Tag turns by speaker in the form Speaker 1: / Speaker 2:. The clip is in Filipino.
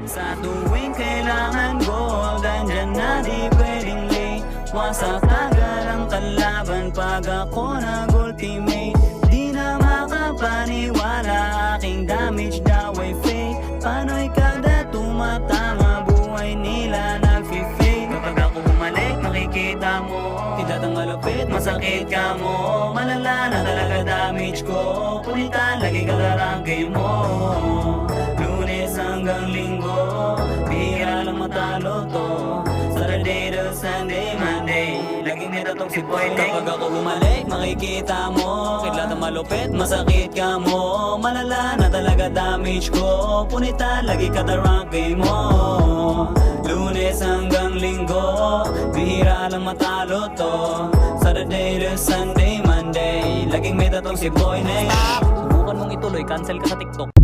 Speaker 1: Sa tuwing kailangan gold, andyan na di pwedeng late. Wasak agad ang kalaban pag ako nag-ultimate. Di na makapaniwala, aking damage daw ay fake. Pano'y kada tumatama, buhay nila nag-fake. Kapag ako bumalik, makikita mo tidak ang malupit, masakit ka mo. Malala na talaga damage ko. Punitan, lagi kalarangay mo. Lunes hanggang Linggo, bihira lang matalo to. Saturday to Sunday, Monday, laging netatong si Boy Lake. Kapag ako bumalik, makikita mo kidlat ang malupit, masakit ka mo. Malala na talaga damage ko. Punitan, lagi kalarangay mo. Lunes hanggang Linggo, bihira lang matalo to. Saturday to Sunday, Monday, laging may tatong si Boy Nate. Subukan mong ituloy, cancel ka sa TikTok.